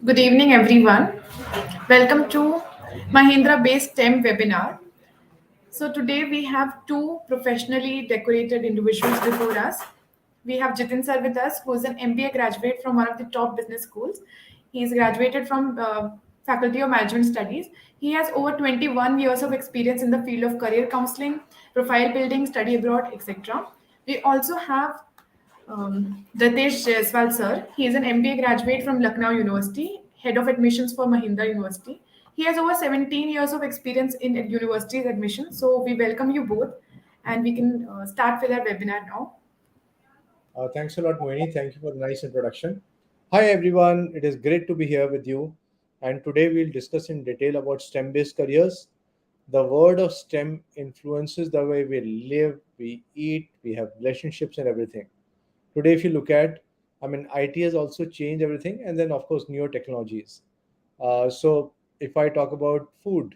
Good evening, everyone. Welcome to Mahindra Based STEM webinar. So today we have two professionally decorated individuals before us. We have Jitin sir with us, who is an MBA graduate from one of the top business schools. He is graduated from Faculty of Management Studies. He has over 21 years of experience in the field of career counseling, profile building, study abroad, etc. We also have Ritesh Jaiswal sir. He is an MBA graduate from Lucknow University, head of admissions for Mahindra University. He has over 17 years of experience in universities admission. So we welcome you both, and we can start with our webinar now. Thanks a lot, Moini. Thank you for the nice introduction. Hi, everyone. It is great to be here with you. And today we'll discuss in detail about STEM based careers. The word of STEM influences the way we live, we eat, we have relationships, and everything. Today, if you look at, IT has also changed everything, and then, of course, newer technologies. So, if I talk about food,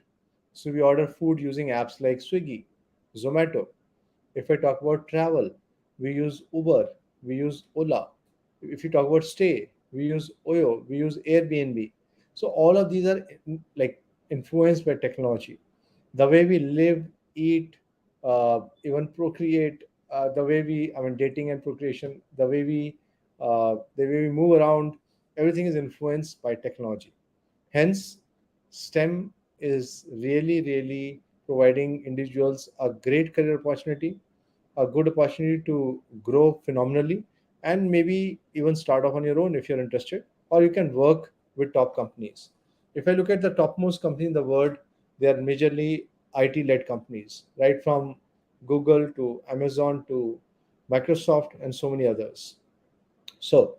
so we order food using apps like Swiggy, Zomato. If I talk about travel, we use Uber, we use Ola. If you talk about stay, we use Oyo, we use Airbnb. So all of these are like influenced by technology. The way we live, eat, even procreate, dating and procreation, the way we move around, everything is influenced by technology. Hence, STEM is really, really providing individuals a great career opportunity, a good opportunity to grow phenomenally, and maybe even start off on your own if you're interested, or you can work with top companies. If I look at the topmost company in the world, they are majorly IT led companies, right from Google to Amazon to Microsoft and so many others. So,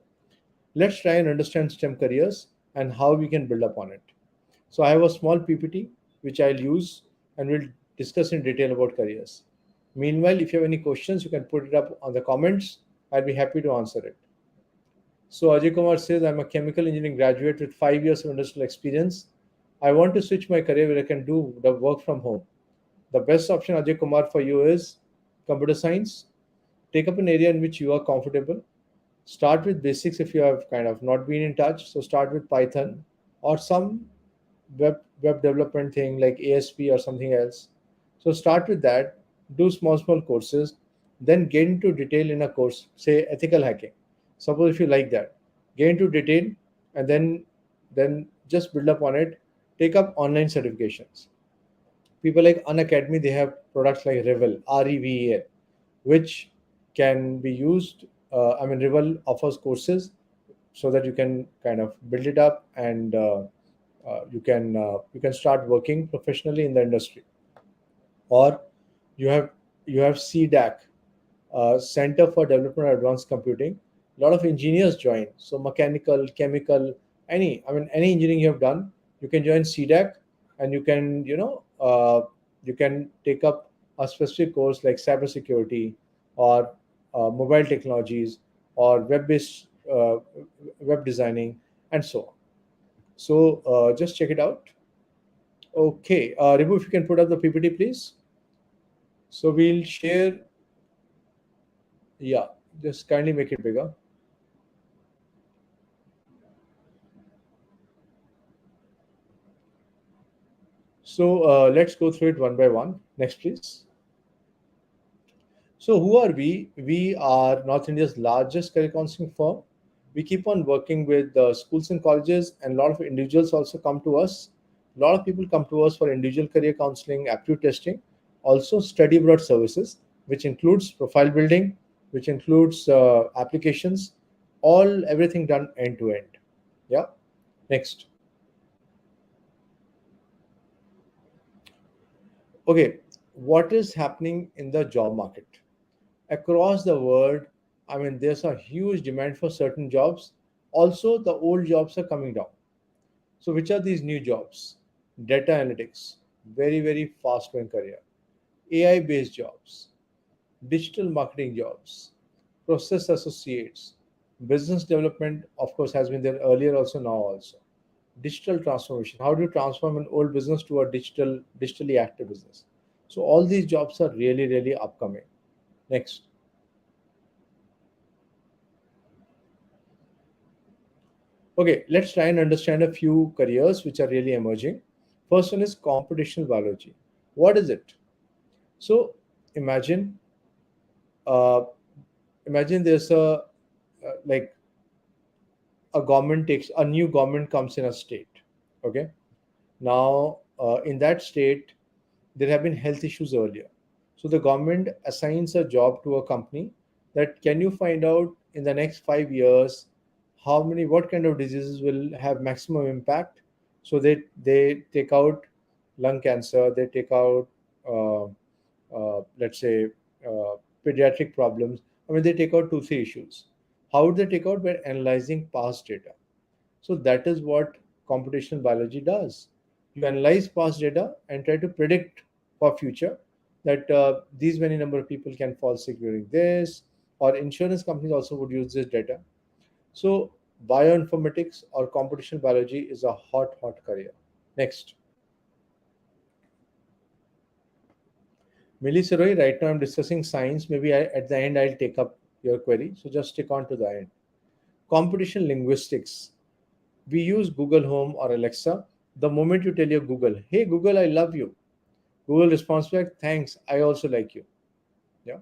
let's try and understand STEM careers and how we can build upon it. So I have a small PPT which I'll use and we'll discuss in detail about careers. Meanwhile, if you have any questions, you can put it up on the comments. I'll be happy to answer it. So Ajay Kumar says, I'm a chemical engineering graduate with 5 years of industrial experience. I want to switch my career where I can do the work from home. The best option, Ajay Kumar, for you is computer science. Take up an area in which you are comfortable. Start with basics if you have kind of not been in touch. So start with Python or some web development thing like ASP or something else. So start with that, do small courses, then get into detail in a course, say ethical hacking. Suppose if you like that, get into detail and then just build up on it. Take up online certifications. People like Unacademy, they have products like Revel, Revel, which can be used. Revel offers courses so that you can kind of build it up and you can start working professionally in the industry. Or you have CDAC, Center for Development of Advanced Computing. A lot of engineers join. So mechanical, chemical, any engineering you have done, you can join CDAC, and you can take up a specific course like cybersecurity or mobile technologies or web designing and so on. So just check it out. Okay, Ribu, if you can put up the PPT, please. So we'll share. Yeah, just kindly make it bigger. So let's go through it one by one. Next, please. So who are we? We are North India's largest career counseling firm. We keep on working with schools and colleges, and a lot of individuals also come to us. A lot of people come to us for individual career counseling, aptitude testing, also study abroad services, which includes profile building, which includes applications, all everything done end to end. Yeah. Next. Okay. What is happening in the job market? Across the world, there's a huge demand for certain jobs. Also, the old jobs are coming down. So, which are these new jobs? Data analytics, very, very fast growing career. AI based jobs, digital marketing jobs, process associates, business development, of course, has been there earlier, also now, also. Digital transformation. How do you transform an old business to a digitally active business? So, all these jobs are really, really upcoming. Next. Okay, let's try and understand a few careers which are really emerging. First one is computational biology. What is it? So imagine, uh, imagine there's like a government takes a new government comes in a state. Okay, now in that state there have been health issues earlier. So the government assigns a job to a company that can you find out in the next 5 years what kind of diseases will have maximum impact. So they take out lung cancer, they take out uh, let's say uh, pediatric problems. I mean, they take out two, three issues. How would they take out? By analyzing past data. So that is what computational biology does. You analyze past data and try to predict for future that these many number of people can fall sick during this, or insurance companies also would use this data. So bioinformatics or computational biology is a hot career. Next, Millie Saroy, right now I'm discussing science. Maybe at the end I'll take up your query. So just stick on to the end. Computational linguistics. We use Google Home or Alexa. The moment you tell your Google, hey Google, I love you, Google responds back, thanks, I also like you. Yeah.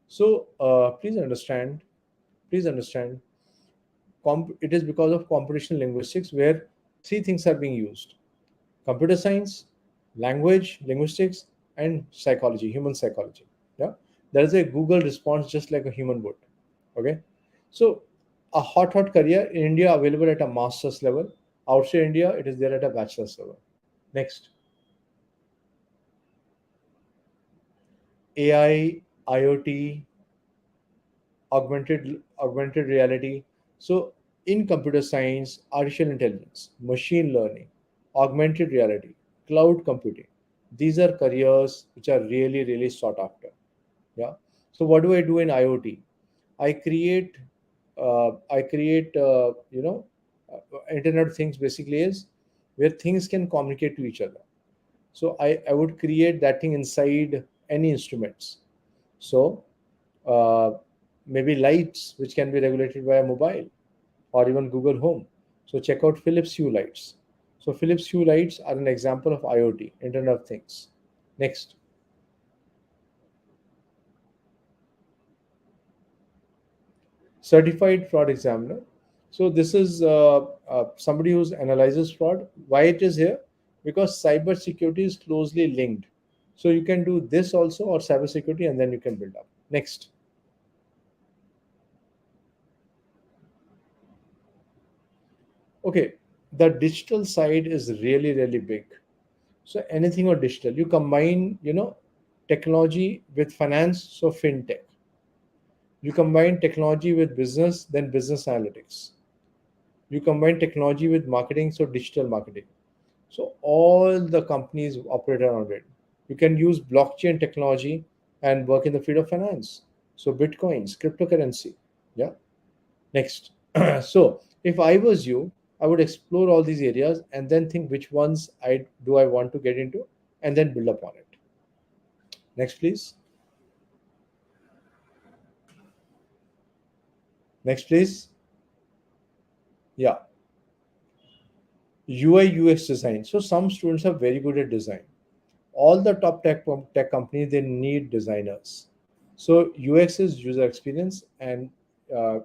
So please understand, it is because of computational linguistics where three things are being used: computer science, language, linguistics, and psychology, human psychology. Yeah. There is a Google response just like a human would. Okay. So a hot career in India available at a master's level. Outside India, it is there at a bachelor's level. Next, AI, IoT, augmented reality. So in computer science, artificial intelligence, machine learning, augmented reality, cloud computing, these are careers which are really sought after. Yeah. So what do I do in IoT? I create Internet of Things basically is where things can communicate to each other. So I would create that thing inside any instruments. So uh, maybe lights which can be regulated by a mobile or even Google Home. So check out Philips Hue lights. So Philips Hue lights are an example of IoT, Internet of Things. Next, certified fraud examiner. So this is somebody who analyzes fraud. Why it is here? Because cyber security is closely linked. So you can do this also or cyber security, and then you can build up. Next, okay, the digital side is really big. So anything or digital, you combine, technology with finance, so fintech. You combine technology with business, then business analytics. You combine technology with marketing, so digital marketing. So all the companies operate around it. You can use blockchain technology and work in the field of finance. So bitcoins, cryptocurrency. Yeah. Next. So if I was you, I would explore all these areas and then think which ones I want to get into and then build upon it. Next, please. Next, please. Yeah. UI UX design. So some students are very good at design. All the top tech companies, they need designers. So UX is user experience, and uh,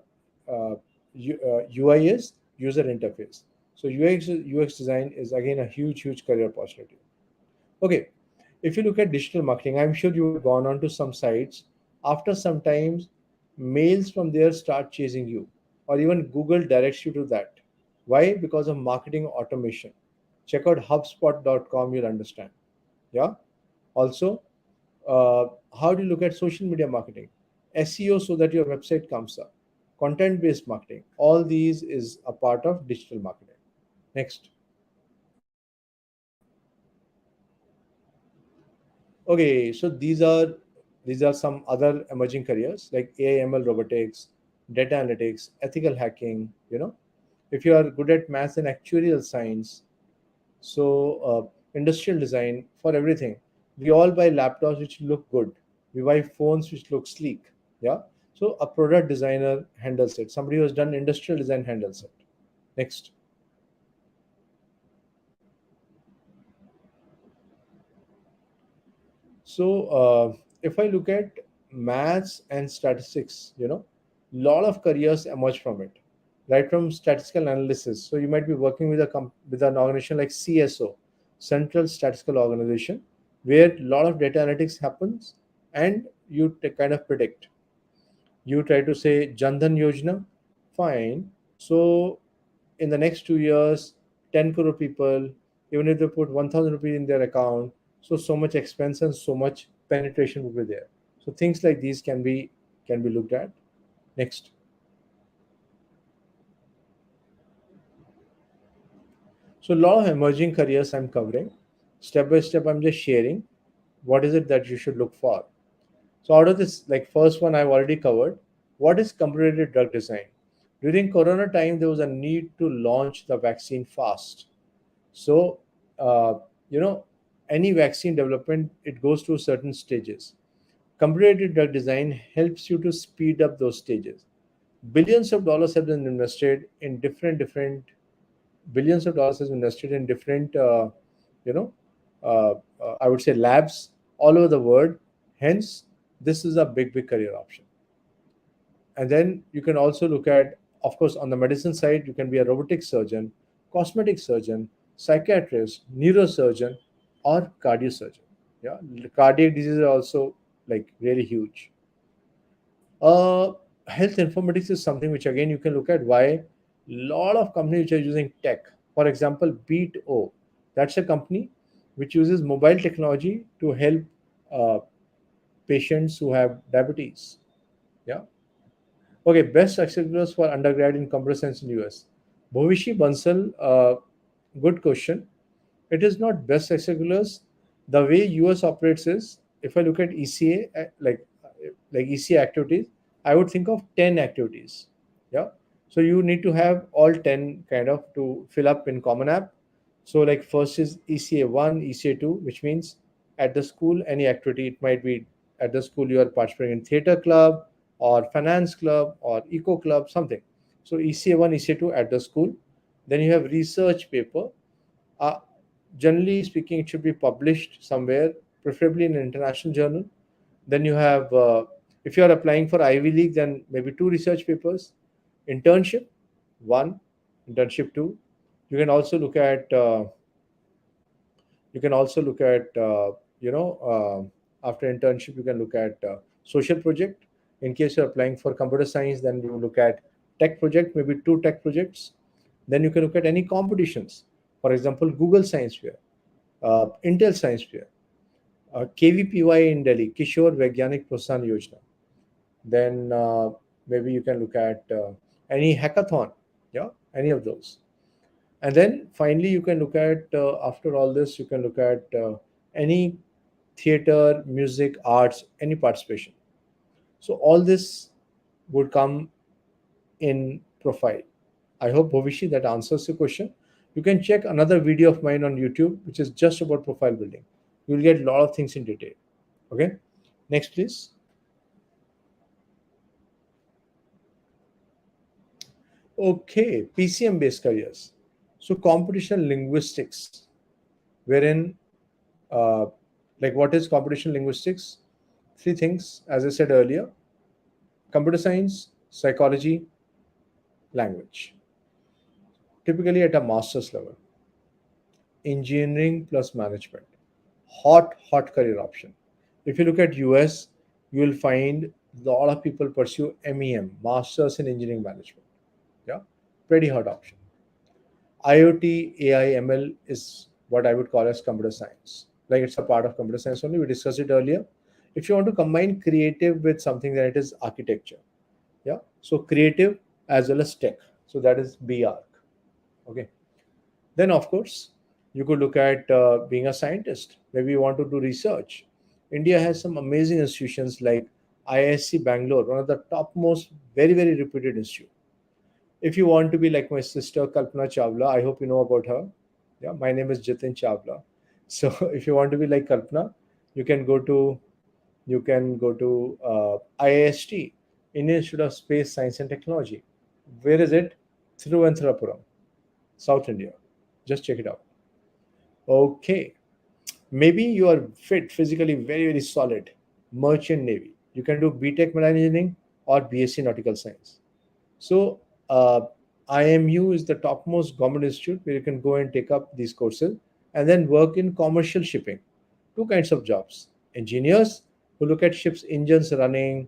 UI is user interface. So UX design is again a huge career opportunity. Okay, if you look at digital marketing, I'm sure you would have gone on to some sites. After some times, mails from there start chasing you, or even Google directs you to that. Why? Because of marketing automation. Check out HubSpot.com, you'll understand. Yeah. Also, uh, how do you look at social media marketing? SEO, so that your website comes up. Content based marketing. All these is a part of digital marketing. Next. Okay, so these are some other emerging careers like AI, ML, robotics, data analytics, ethical hacking. If you are good at math and actuarial science, so industrial design for everything. We all buy laptops which look good. We buy phones which look sleek. Yeah. So a product designer handles it. Somebody who has done industrial design handles it. Next. So if I look at maths and statistics, lot of careers emerge from it, right from statistical analysis. So you might be working with with an organization like CSO, Central Statistical Organization, where a lot of data analytics happens, and you kind of predict. You try to say Jandan Yojana, fine. So in the next 2 years, 10 crore people, even if they put 1,000 rupees in their account, so much expense and so much penetration will be there. So things like these can be looked at. Next. So a lot of emerging careers I'm covering. Step by step, I'm just sharing what is it that you should look for. So out of this, like first one I've already covered, what is computer drug design? During Corona time, there was a need to launch the vaccine fast. So, uh, you know, any vaccine development, it goes through certain stages. Computer drug design helps you to speed up those stages. Billions of dollars have been invested in different billions of dollars has been invested in different, you know, I would say labs all over the world. Hence, this is a big career option. And then you can also look at, of course, on the medicine side, you can be a robotic surgeon, cosmetic surgeon, psychiatrist, neurosurgeon, or cardiosurgeon. Yeah, cardiac diseases are also like really huge. uh, Health informatics is something which again you can look at why lot of companies which are using tech. For example, Beat O, that's a company which uses mobile technology to help uh, patients who have diabetes. Yeah. Okay, best extracurriculars for undergrad in computer science in US. Bhavishi Bansal, good question. It is not best extracurriculars. The way US operates is, if I look at ECA, like ECA activities, I would think of 10 activities. Yeah. So you need to have all 10 kind of to fill up in Common App. So like first is ECA 1, ECA 2, which means at the school, any activity, it might be at the school you are participating in theater club or finance club or eco club, something. So ECA 1, ECA 2 at the school. Then you have research paper. uh, Generally speaking, it should be published somewhere, preferably in an international journal. Then you have, if you are applying for Ivy League, then maybe two research papers. Internship, one. Internship, two. You can also look at, you can also look at, after internship, you can look at social project. In case you're applying for computer science, then you look at tech project, maybe two tech projects. Then you can look at any competitions. For example, Google Science Fair, Intel Science Fair, KVPY in Delhi, Kishore Vaigyanik Prosan Yojana. Then maybe you can look at any hackathon, yeah, any of those. And then finally, you can look at, after all this, you can look at any theater, music, arts, any participation. So all this would come in profile. I hope, Bhavishi, that answers your question. You can check another video of mine on YouTube, which is just about profile building. You'll get a lot of things in detail. Okay. Next, please. Okay, PCM based careers. So computational linguistics, wherein, uh, like what is computational linguistics? Three things, as I said earlier: computer science, psychology, language. Typically at a master's level, engineering plus management. Hot career option. If you look at US, you will find a lot of people pursue MEM, Masters in Engineering Management. Yeah, pretty hot option. IoT, AI, ML is what I would call as computer science. Like it's a part of computer science only. We discussed it earlier. If you want to combine creative with something, then it is architecture. Yeah. So creative as well as tech. So that is BARC. Okay. Then of course you could look at being a scientist. Maybe you want to do research. India has some amazing institutions like IISc Bangalore, one of the topmost, very reputed institute. If you want to be like my sister Kalpana Chawla, I hope you know about her. Yeah, my name is Jitin Chawla. So if you want to be like Kalpana, you can go to IIST, Indian Institute of Space Science and Technology. Where is it? Thiruvananthapuram. South India. Just check it out. Okay. Maybe you are fit, physically very, very solid. Merchant Navy. You can do BTech Marine Engineering or BSc Nautical Science. So, IMU is the topmost government institute where you can go and take up these courses and then work in commercial shipping. Two kinds of jobs: engineers who look at ships' engines running,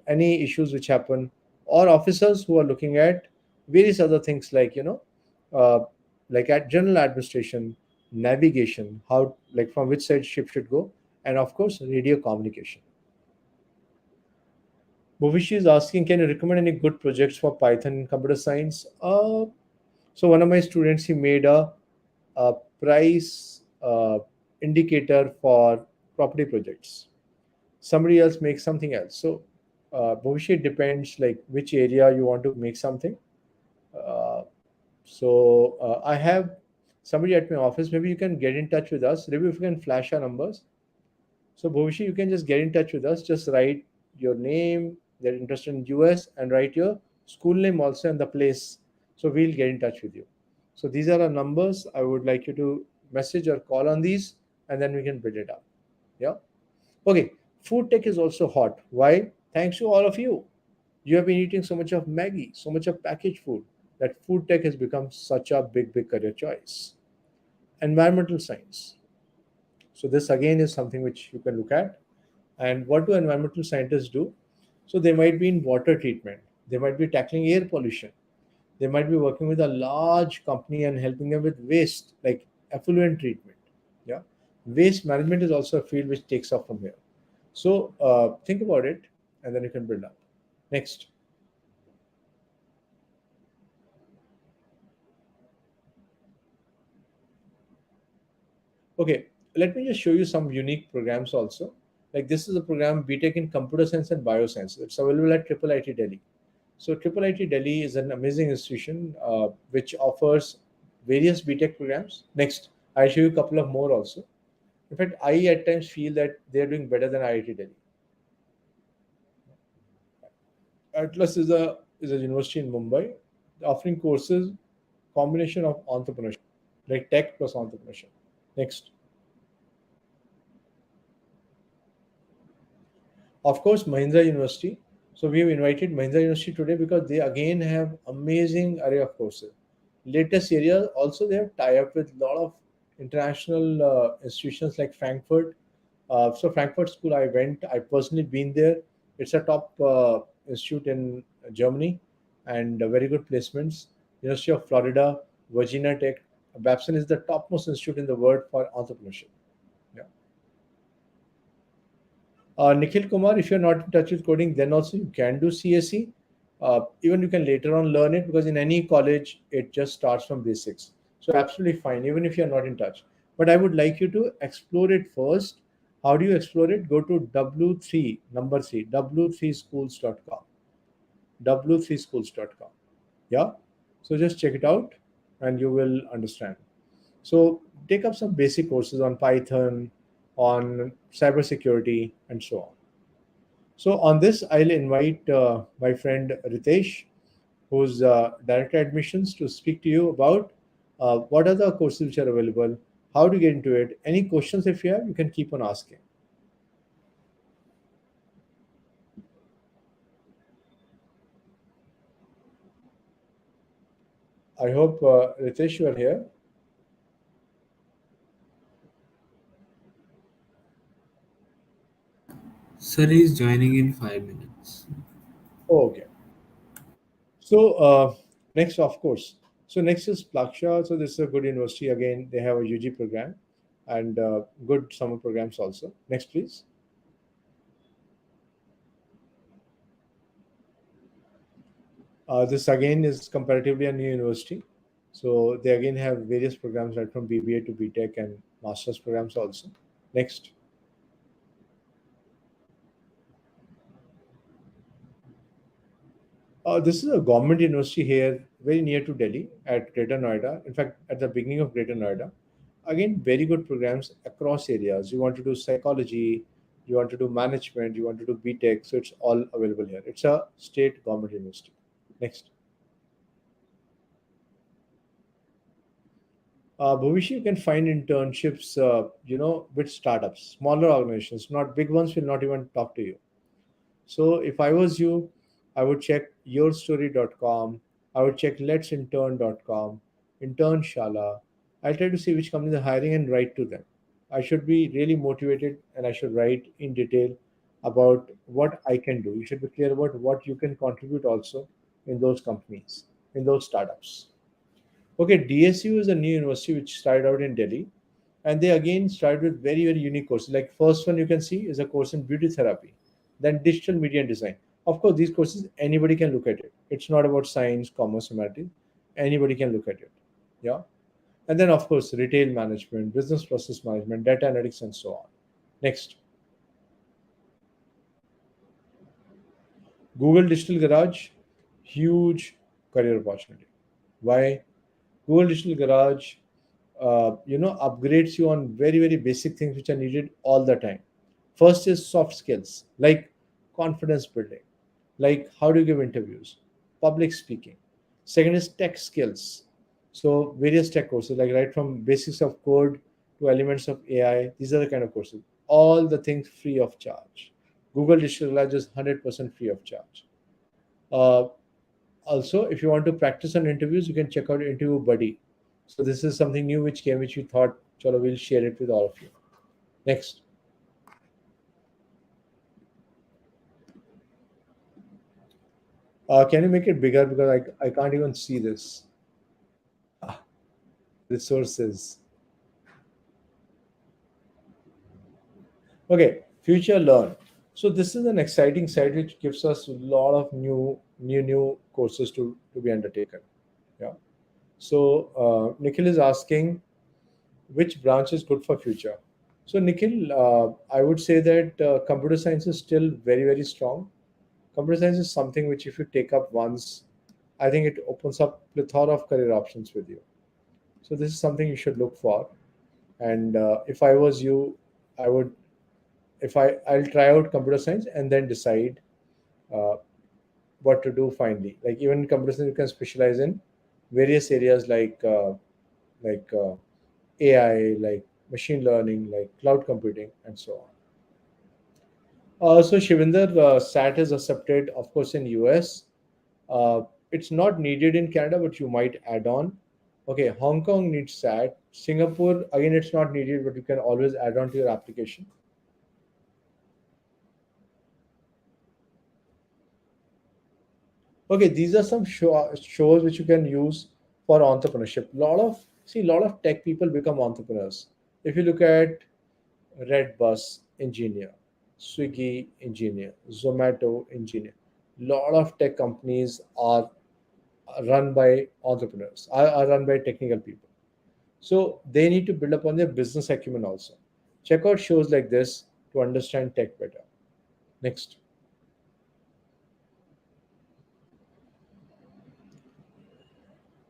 any issues which happen, or officers who are looking at various other things like, uh, like at general administration, navigation, how, like from which side ship should go, and of course, radio communication. Bhuvishi is asking, can you recommend any good projects for Python in computer science? So one of my students, he made a price indicator for property projects. Somebody else makes something else. So Bhuvishi, it depends like which area you want to make something. Uh, so I have somebody at my office. Maybe you can get in touch with us. Maybe if you can flash our numbers. So Bhuvishi, you can just get in touch with us. Just write your name, they're interested in US, and write your school name also and the place. So we'll get in touch with you. So these are our numbers. I would like you to message or call on these, and then we can build it up. Yeah. Okay. Food tech is also hot. Why? Thanks to all of you. You have been eating so much of Maggie, so much of packaged food, that food tech has become such a big, big career choice. Environmental science. So this again is something which you can look at. And what do environmental scientists do? So they might be in water treatment, they might be tackling air pollution, they might be working with a large company and helping them with waste like effluent treatment. Yeah, waste management is also a field which takes off from here. So think about it, and then you can build up. Next. Okay, let me just show you some unique programs also. Like this is a program BTech in Computer Science and Bioscience. It's available at Triple IT Delhi. So Triple IT Delhi is an amazing institution which offers various BTech programs. Next, I'll show you a couple of more also. In fact, I at times feel that they're doing better than IIT Delhi. Atlas is a university in Mumbai offering courses combination of entrepreneurship, like tech plus entrepreneurship. Next. Of course, Mahindra University. So we have invited Mahindra University today because they again have amazing array of courses. Latest area also they have tie up with a lot of international institutions like Frankfurt. So Frankfurt School, I went. I personally been there. It's a top institute in Germany, and very good placements. University of Florida, Virginia Tech, Babson is the topmost institute in the world for entrepreneurship. Yeah. Nikhil Kumar, if you're not in touch with coding, then also you can do CSE. Even you can later on learn it because in any college it just starts from basics. So absolutely fine, even if you're not in touch. But I would like you to explore it first. How do you explore it? Go to W3, number 3, w3schools.com. w3schools.com. Yeah. So just check it out and you will understand. So take up some basic courses on Python, on cybersecurity, and so on. So on this, I'll invite my friend Ritesh, who's director admissions, to speak to you about what are the courses which are available, how to get into it. Any questions if you have, you can keep on asking. I hope Ritesh, you are here. Sir is joining in 5 minutes. Oh, okay. So next, of course. So next is Plaksha. So this is a good university. Again, they have a UG program and good summer programs also. Next, please. This again is comparatively a new university. So they again have various programs right from BBA to BTech and master's programs also. Next. This is a government university here, very near to Delhi at Greater Noida. In fact, at the beginning of Greater Noida. Again, very good programs across areas. You want to do psychology, you want to do management, you want to do BTech. So it's all available here. It's a state government university. Next. Bhuvish, you can find internships, with startups, smaller organizations, not big ones will not even talk to you. So if I was you, I would check yourstory.com. I would check letsintern.com, internshala. I'll try to see which companies are hiring and write to them. I should be really motivated and I should write in detail about what I can do. You should be clear about what you can contribute also in those companies, in those startups. Okay, DSU is a new university which started out in Delhi, and they again started with very very unique courses. Like first one you can see is a course in beauty therapy, then digital media and design. Of course, these courses anybody can look at it. It's not about science, commerce, humanities. Anybody can look at it. Yeah, and then of course retail management, business process management, data analytics, and so on. Next, Google Digital Garage, huge career opportunity. Why? Google Digital Garage, upgrades you on very very basic things which are needed all the time. First is soft skills like confidence building, like how do you give interviews, public speaking. Second is tech skills. So various tech courses, like right from basics of code to elements of AI. These are the kind of courses. All the things free of charge. Google Digital Garage is 100% free of charge. Uh, Also, if you want to practice on interviews, you can check out Interview Buddy. So this is something new which came, which we thought, chalo, we'll share it with all of you. Next, can you make it bigger because I can't even see this. Resources. Okay, Future Learn. So this is an exciting site which gives us a lot of new courses to be undertaken. Yeah. So Nikhil is asking which branch is good for future. So Nikhil, I would say that computer science is still very very strong. Computer science is something which, if you take up once, I think it opens up plethora of career options with you. So this is something you should look for. And if I was you, I would, if I'll try out computer science and then decide uh, what to do finally. Like even in computer science, you can specialize in various areas like AI, like machine learning, like cloud computing, and so on. So Shivinder, SAT is accepted, of course, in US. Uh, it's not needed in Canada, but you might add on. Okay, Hong Kong needs SAT. Singapore, again, it's not needed, but you can always add on to your application. Okay, these are some shows which you can use for entrepreneurship. A lot of tech people become entrepreneurs. If you look at Redbus engineer, Swiggy engineer, Zomato engineer, lot of tech companies are run by entrepreneurs, are run by technical people. So they need to build upon their business acumen also. Check out shows like this to understand tech better. Next.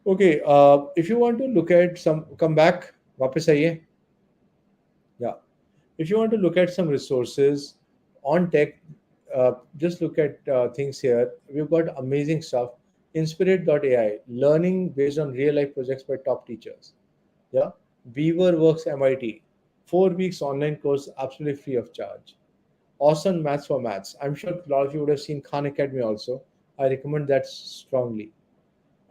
Okay, if you want to look at some, come back, वापस आइए. Yeah. If you want to look at some resources on tech, just look at things here. We've got amazing stuff. Inspirit.ai, learning based on real life projects by top teachers. Yeah. Beaver Works MIT, 4 weeks online course, absolutely free of charge. Awesome Maths for Maths. I'm sure a lot of you would have seen Khan Academy also. I recommend that strongly.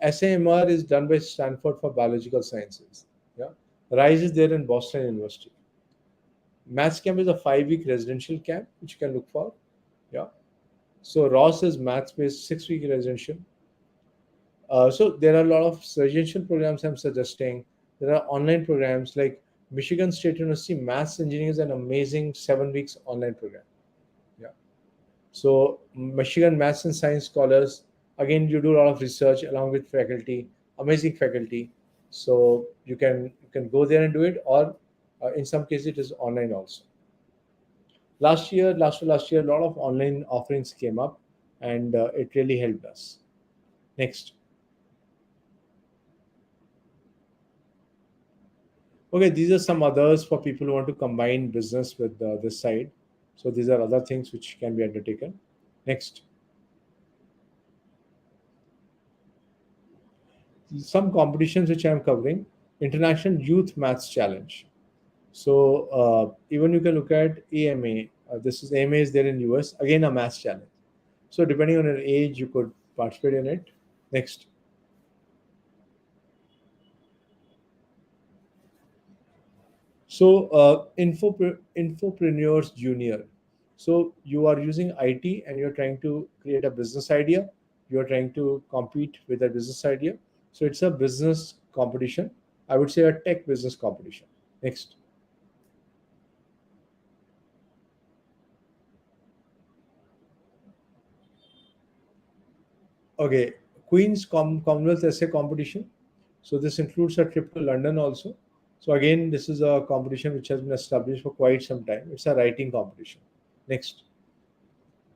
SAMR is done by Stanford for biological sciences. Yeah. Rise is there in Boston University. Maths camp is a 5 week residential camp which you can look for. Yeah. So Ross is maths based 6 week residential. So there are a lot of residential programs I'm suggesting. There are online programs like Michigan State University Maths Engineering is an amazing 7 weeks online program. Yeah. So Michigan Maths and Science Scholars, again you do a lot of research along with faculty, amazing faculty. So you can go there and do it, or in some cases it is online also. Last year, a lot of online offerings came up, and it really helped us. Next. Okay, these are some others for people who want to combine business with this side. So these are other things which can be undertaken. Next. Some competitions which I am covering. International Youth Maths Challenge. So even you can look at AMA. This is AMA is there in US. Again, a maths challenge. So depending on your age, you could participate in it. Next. So Infopreneurs Junior. So you are using IT and you're trying to create a business idea. You're trying to compete with a business idea. So it's a business competition. I would say a tech business competition. Next. Okay, Commonwealth Essay Competition. So this includes a trip to London also. So again, this is a competition which has been established for quite some time. It's a writing competition. Next.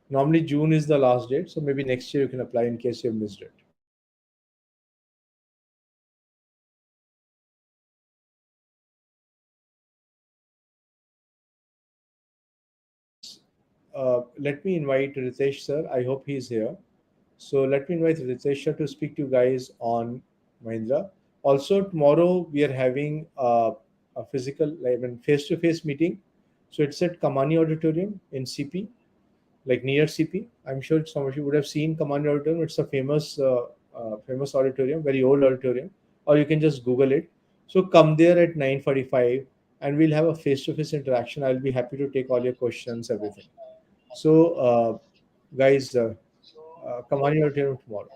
Normally June is the last date, so maybe next year you can apply in case you have missed it. Let me invite Ritesh sir. I hope he's here. So let me invite Ritesh sir to speak to you guys on Mahindra. Also tomorrow we are having a physical, I mean face-to-face meeting. So it's at Kamani Auditorium in CP, like near CP. I'm sure some of you would have seen Kamani Auditorium. It's a famous auditorium, very old auditorium, or you can just Google it. So come there at 9:45, and we'll have a face-to-face interaction. I'll be happy to take all your questions, everything. So, guys, Kamani Auditorium tomorrow.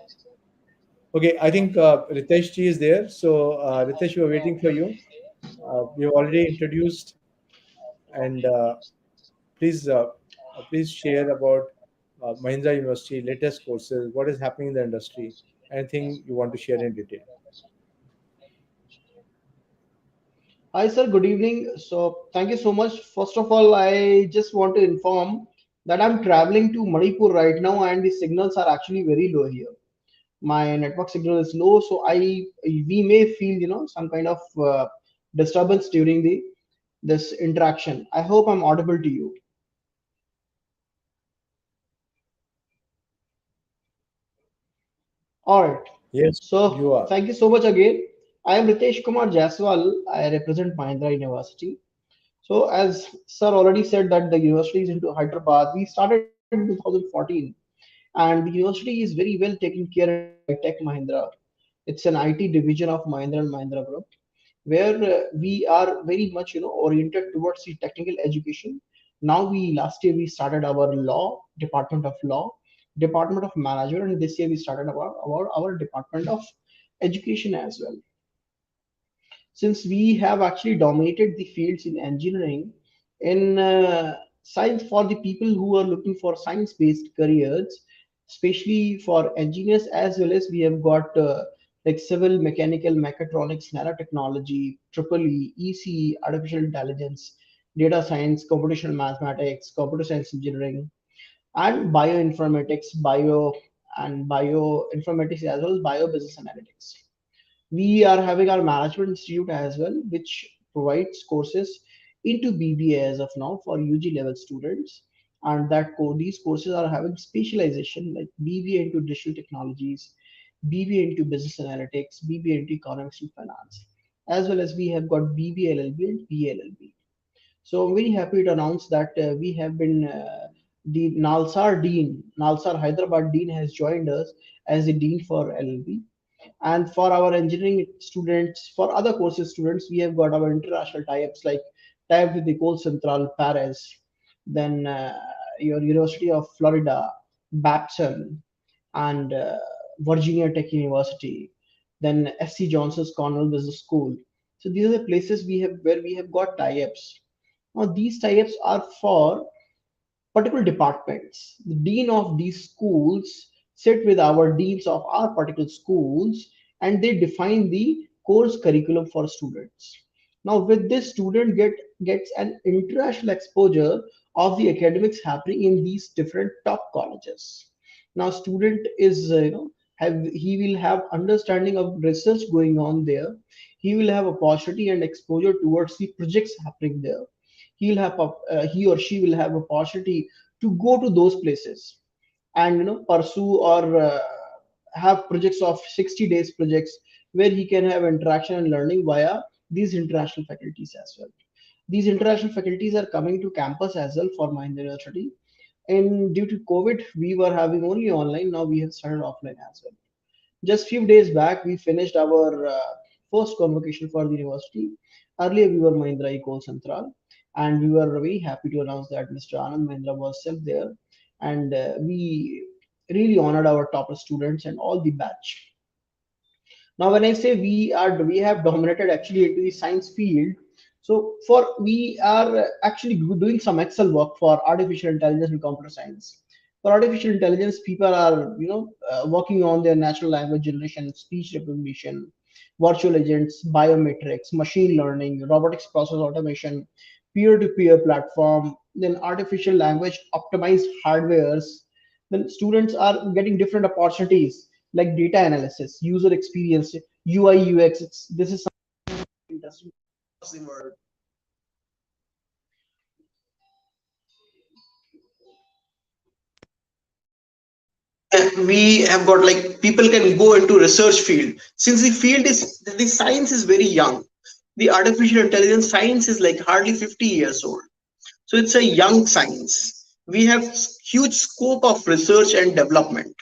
Okay, I think Ritesh ji is there. So, Ritesh, we are waiting for you. We have already introduced, and please share about Mahindra University latest courses, what is happening in the industry, anything you want to share in detail. Hi, sir. Good evening. So, thank you so much. First of all, I just want to inform that I'm traveling to Manipur right now, and the signals are actually very low here. My network signal is low, so I we may feel some kind of disturbance during the this interaction. I hope I'm audible to you. All right. Yes, you So, are. thank you so much again. I am Ritesh Kumar Jaswal. I represent Mahindra University. So, as sir already said that the university is into Hyderabad, we started in 2014, and the university is very well taken care by Tech Mahindra. It's an IT division of Mahindra and Mahindra Group, where we are very much oriented towards the technical education. Now we last year we started our law, department of management, and this year we started our department of education as well. Since we have actually dominated the fields in engineering, in science, for the people who are looking for science based careers, especially for engineers, as well as we have got like civil, mechanical, mechatronics, nanotechnology, triple EC, artificial intelligence, data science, computational mathematics, computer science engineering, and bioinformatics, bioinformatics, as well as biobusiness analytics. We are having our management institute as well, which provides courses into BBA as of now for UG level students. And these courses are having specialization like BBA into digital technologies, BBA into business analytics, BBA into economics and finance, as well as we have got BBA LLB and PLLB. So I'm very happy to announce that we have been the Nalsar Hyderabad Dean has joined us as the Dean for LLB. And for our engineering students, for other courses students, we have got our international tie-ups like tie-up with the Ecole Centrale Paris, then your University of Florida, Babson, and Virginia Tech University, then SC Johnson's Cornell Business School. So these are the places we have where we have got tie-ups. Now these tie-ups are for particular departments. The dean of these schools sit with our deans of our particular schools, and they define the course curriculum for students. Now, with this, student gets an international exposure of the academics happening in these different top colleges. Now, student is have he will have understanding of research going on there. He will have opportunity and exposure towards the projects happening there. He or she will have opportunity to go to those places and pursue or have projects of 60 days projects, where he can have interaction and learning via these international faculties as well. These international faculties are coming to campus as well for Mahindra University. And due to COVID, we were having only online. Now we have started offline as well. Just few days back, we finished our first convocation for the university. Earlier, we were Mahindra Eco Central, and we were very happy to announce that Mr. Anand Mahindra was self there, and we really honored our top students and all the batch. Now, when I say we have dominated actually into the science field. So for we are actually doing some Excel work for artificial intelligence and computer science. For artificial intelligence, people are working on their natural language generation, speech recognition, virtual agents, biometrics, machine learning, robotics process automation, peer-to-peer platform, then artificial language optimized hardwares. Then students are getting different opportunities like data analysis, user experience, UI, UX. This is something interesting across the world. We have got like people can go into research field since the science is very young. The artificial intelligence science is like hardly 50 years old, so it's a young science. We have huge scope of research and development.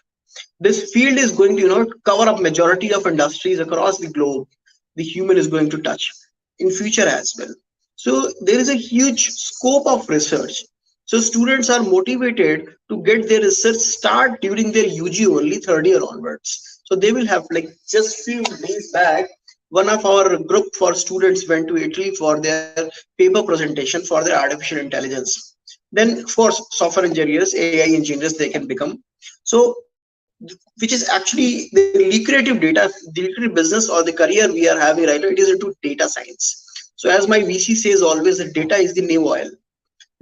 This field is going to cover up majority of industries across the globe. The human is going to touch in future as well. So there is a huge scope of research. So students are motivated to get their research start during their UG only, third year onwards. So they will have like just few days back, one of our group for students went to Italy for their paper presentation for their artificial intelligence. Then for software engineers, AI engineers, they can become. So which is actually the lucrative data, the lucrative business or the career we are having right now, it is into data science. So as my VC says always, that data is the new oil.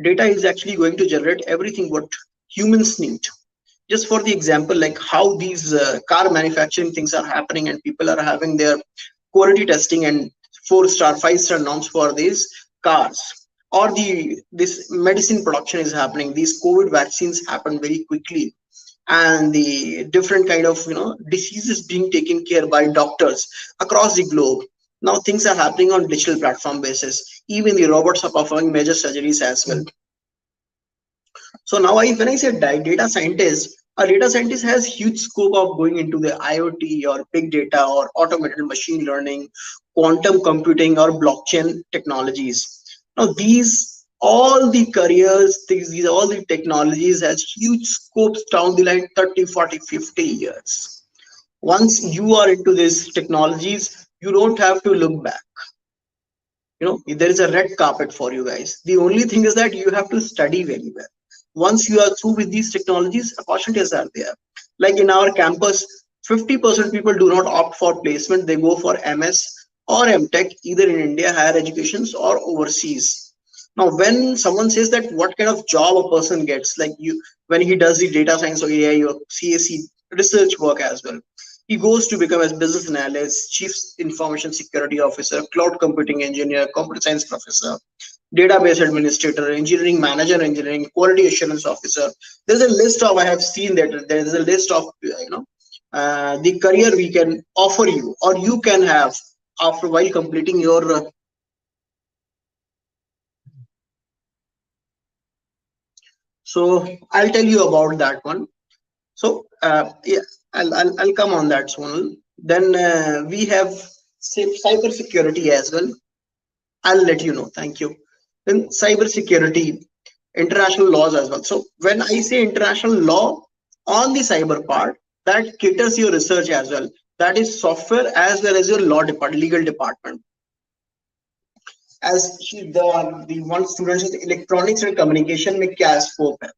Data is actually going to generate everything what humans need. Just for the example, like how these car manufacturing things are happening and people are having their quality testing and 4-star, 5-star norms for these cars, or this medicine production is happening. These COVID vaccines happen very quickly, and the different kind of diseases being taken care by doctors across the globe. Now things are happening on digital platform basis. Even the robots are performing major surgeries as well. So now when I say data scientist, a data scientist has huge scope of going into the IoT or big data or automated machine learning, quantum computing or blockchain technologies. Now these all the careers, these all the technologies has huge scopes down the line 30, 40, 50 years. Once you are into these technologies, you don't have to look back. There is a red carpet for you guys. The only thing is that you have to study very well. Once you are through with these technologies, opportunities are there. Like in our campus, 50% people do not opt for placement. They go for MS or MTech, either in India, higher educations or overseas. Now, when someone says that what kind of job a person gets, like when he does the data science or AI or CAC research work as well, he goes to become as business analyst, chief information security officer, cloud computing engineer, computer science professor, database administrator, engineering manager, engineering quality assurance officer. There's a list of, I have seen that there is a list of the career we can offer you or you can have after while completing your so I'll tell you about that one. So yeah, I'll come on that Sonal. Then we have cyber security as well. I'll let you know. Thank you. Then cyber security, international laws as well. So when I say international law on the cyber part, that caters your research as well. That is software as well as your law department, legal department. As the one student is electronics and communication में क्या scope है?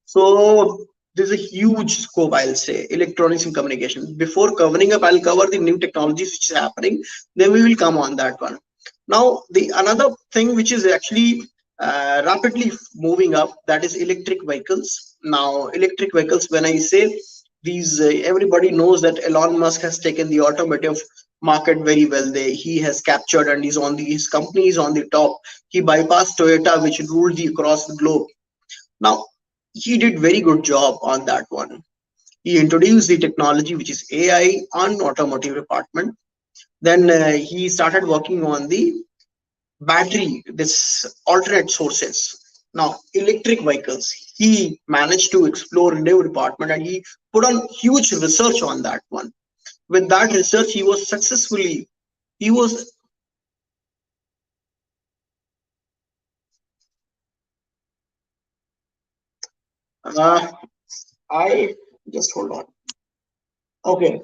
So there's a huge scope, I'll say, electronics and communication. Before covering up, I'll cover the new technologies which is happening. Then we will come on that one. Now, the another thing which is actually rapidly moving up, that is electric vehicles. Now, electric vehicles, when I say these, everybody knows that Elon Musk has taken the automotive market very well. He has captured and he's on his company is on the top. He bypassed Toyota, which ruled across the globe. Now, he did very good job on that one. He introduced the technology which is AI on automotive department. Then he started working on the battery, this alternate sources. Now, electric vehicles, he managed to explore new department and he put on huge research on that one. With that research, he was uh, I just hold on. Okay,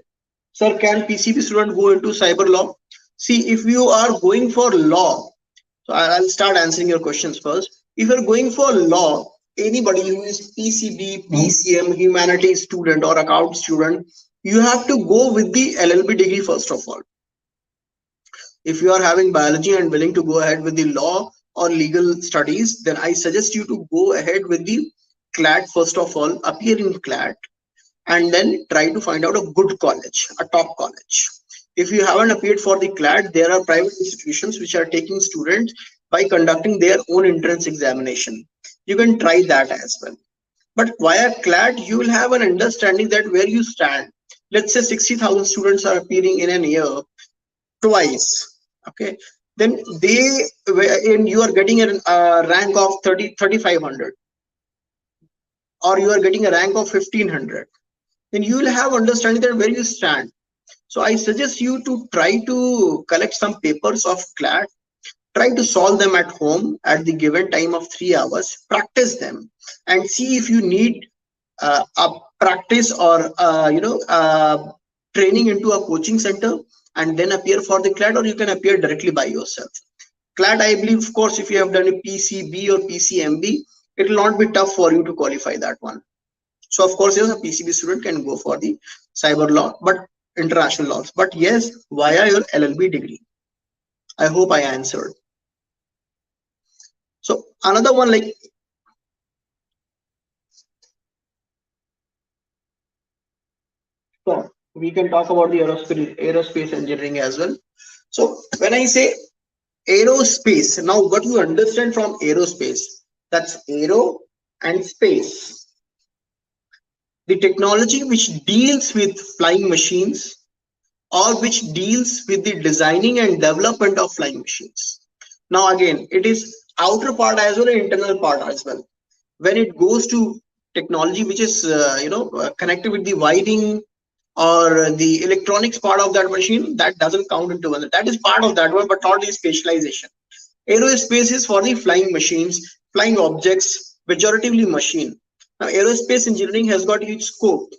sir, can PCB student go into cyber law? See, if you are going for law, so I'll start answering your questions first. If you're going for law, anybody who is PCB, PCM, humanities student or account student, you have to go with the LLB degree first of all. If you are having biology and willing to go ahead with the law or legal studies, then I suggest you to go ahead with the CLAT first of all, appear in CLAT, and then try to find out a good college, a top college. If you haven't appeared for the CLAT, there are private institutions which are taking students by conducting their own entrance examination. You can try that as well. But via CLAT, you will have an understanding that where you stand. Let's say 60,000 students are appearing in an year twice. Okay, then and you are getting a rank of 3,500, or you are getting a rank of 1,500. Then you will have understanding that where you stand. So I suggest you to try to collect some papers of CLAT, try to solve them at home at the given time of 3 hours, practice them, and see if you need a practice or training into a coaching center, and then appear for the CLAT, or you can appear directly by yourself. CLAT, I believe, of course, if you have done a PCB or PCMB, it will not be tough for you to qualify that one. So of course, yes, a PCB student can go for the cyber law, but international laws. But yes, via your LLB degree. I hope I answered. So another one, like so we can talk about the aerospace engineering as well. So when I say aerospace, now what you understand from aerospace, that's aero and space. The technology which deals with flying machines or which deals with the designing and development of flying machines. Now again, it is outer part as well and internal part as well. When it goes to technology which is connected with the wiring or the electronics part of that machine, that doesn't count into one. That is part of that one, but not the specialization. Aerospace is for the flying machines, flying objects, pejoratively machine. Now aerospace engineering has got huge scope,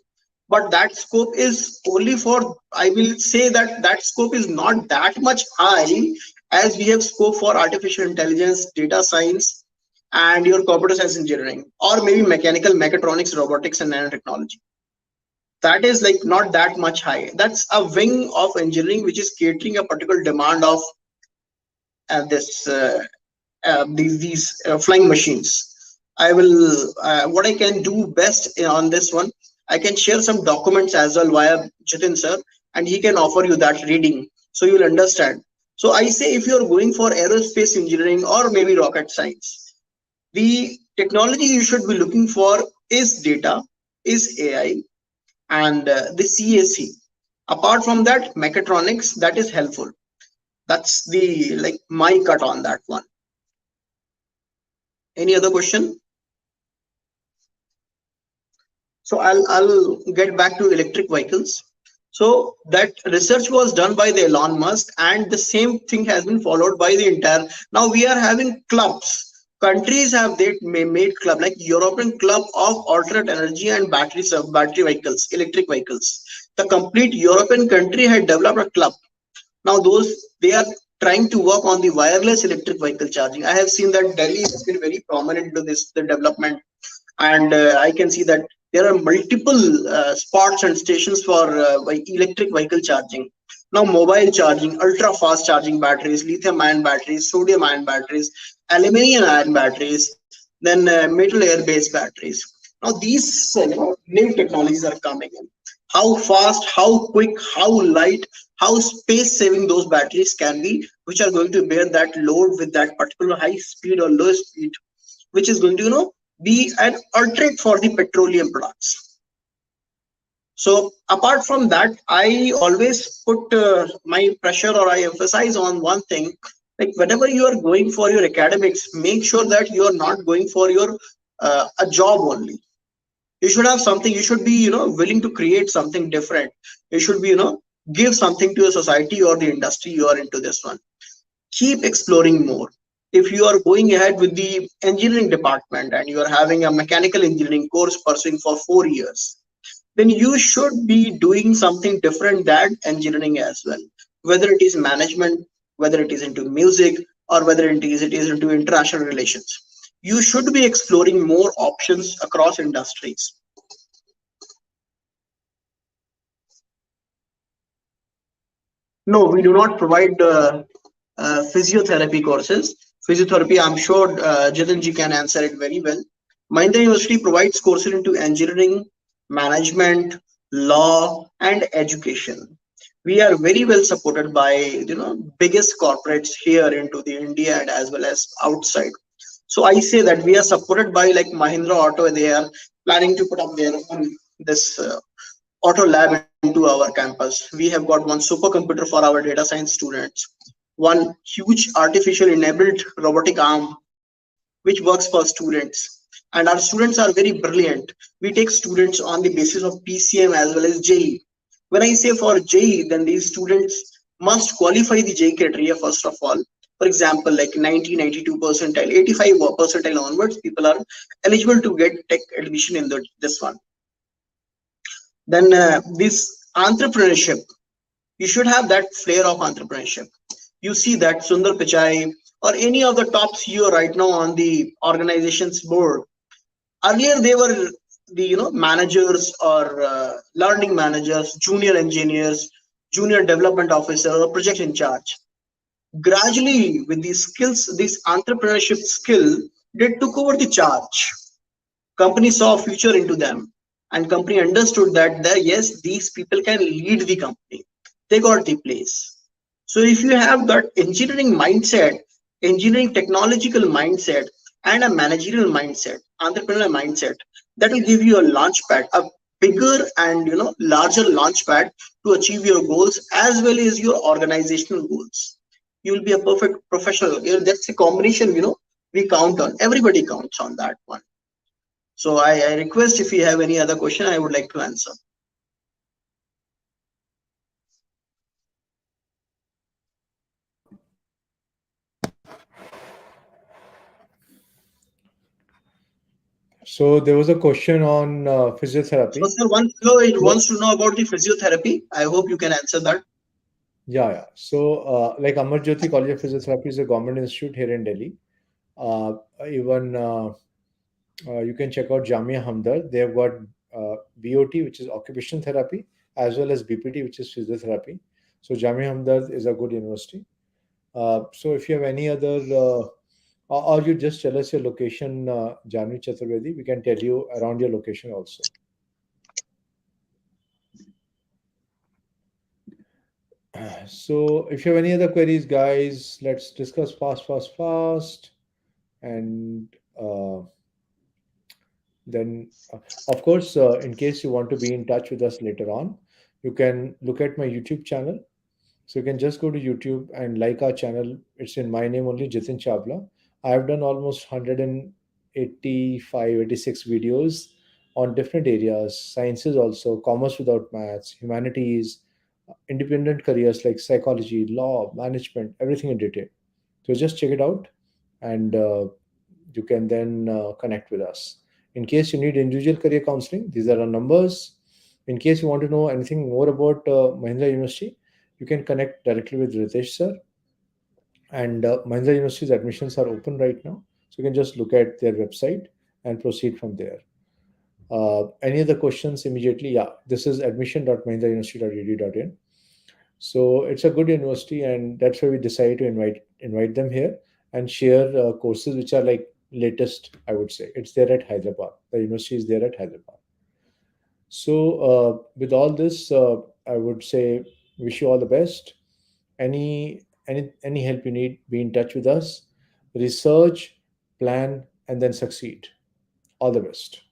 but that scope is only for, I will say that that scope is not that much high as we have scope for artificial intelligence, data science, and your computer science engineering, or maybe mechanical, mechatronics, robotics, and nanotechnology. That is like not that much high. That's a wing of engineering which is catering a particular demand of these flying machines. I will what I can do best on this one, I can share some documents as well via Jitin sir, and he can offer you that reading so you'll understand. So I say if you're going for aerospace engineering or maybe rocket science, the technology you should be looking for is data, is AI, and the CAC. Apart from that, mechatronics, that is helpful. That's the like my cut on that one. Any other question? So I'll get back to electric vehicles. So that research was done by the Elon Musk, and the same thing has been followed by the entire. Now we are having clubs. Countries have they made club like European Club of Alternate Energy and battery vehicles, electric vehicles. The complete European country had developed a club. Now those they are trying to work on the wireless electric vehicle charging. I have seen that Delhi has been very prominent into this the development, and I can see that there are multiple spots and stations for electric vehicle charging. Now mobile charging, ultra fast charging batteries, lithium ion batteries, sodium ion batteries, aluminum ion batteries, then metal air based batteries. Now these new technologies are coming in. How fast, how quick, how light, how space saving those batteries can be, which are going to bear that load with that particular high speed or low speed, which is going to be an alternate for the petroleum products. So apart from that, I always put my pressure, or I emphasize on one thing, like whenever you are going for your academics, make sure that you are not going for your a job only. You should have something. You should be, willing to create something different. You should be, give something to your society or the industry you are into. This one, keep exploring more. If you are going ahead with the engineering department and you are having a mechanical engineering course pursuing for 4 years, then you should be doing something different than engineering as well. Whether it is management, whether it is into music, or whether it is into international relations, you should be exploring more options across industries. No, we do not provide physiotherapy courses. Physiotherapy, I'm sure Jitinji can answer it very well. Mahindra University provides courses into engineering, management, law, and education. We are very well supported by biggest corporates here into the India and as well as outside. So I say that we are supported by like Mahindra Auto. They are planning to put up their own this auto lab into our campus. We have got one supercomputer for our data science students, one huge artificial enabled robotic arm which works for students. And our students are very brilliant. We take students on the basis of PCM as well as JE. When I say for JE, then these students must qualify the JE criteria first of all. For example, like 90, 92 percentile, 85 percentile onwards, people are eligible to get tech admission in this one. Then this entrepreneurship, you should have that flair of entrepreneurship. You see that Sundar Pichai or any of the top CEO right now on the organization's board. Earlier they were the managers or learning managers, junior engineers, junior development officer, or project in charge. Gradually, with these skills, this entrepreneurship skill, they took over the charge. Company saw a future into them, and company understood that yes, these people can lead the company. They got the place. So if you have that engineering mindset, engineering technological mindset, and a managerial mindset, entrepreneurial mindset, that will give you a launch pad, a bigger and larger launch pad to achieve your goals as well as your organizational goals. You will be a perfect professional. That's a combination, we count on. Everybody counts on that one. So I request, if you have any other question, I would like to answer. So there was a question on So physiotherapy. sir, one fellow So wants to know about the physiotherapy. I hope you can answer that. yeah, yeah. So like Amar Jyoti College of Physiotherapy is a government institute here in Delhi. Uh, even you can check out Jamia Hamdard. They have got BOT, which is occupational therapy, as well as BPT, which is physiotherapy. So Jamia Hamdard is a good university. So if you have any other, or you just tell us your location, Janvi Chaturvedi, we can tell you around your location also. So if you have any other queries, guys, let's discuss fast, fast, fast. And then, of course, in case you want to be in touch with us later on, you can look at my YouTube channel. So you can just go to YouTube and like our channel. It's in my name only, Jitin Chavla. I have done almost 185, 86 videos on different areas, sciences also, commerce without maths, humanities, independent careers like psychology, law, management, everything in detail. So just check it out, and you can then connect with us. In case you need individual career counseling, these are our numbers. In case you want to know anything more about Mahindra University, you can connect directly with Ritesh sir. And Mahindra University's admissions are open right now. So you can just look at their website and proceed from there. Any other questions immediately? Yeah, this is admission.mahindrauniversity.edu.in. So it's a good university, and that's why we decided to invite them here and share courses which are like latest. I would say it's there at Hyderabad. The university is there at Hyderabad. So with all this, I would say wish you all the best. Any help you need, be in touch with us. Research, plan, and then succeed. All the best.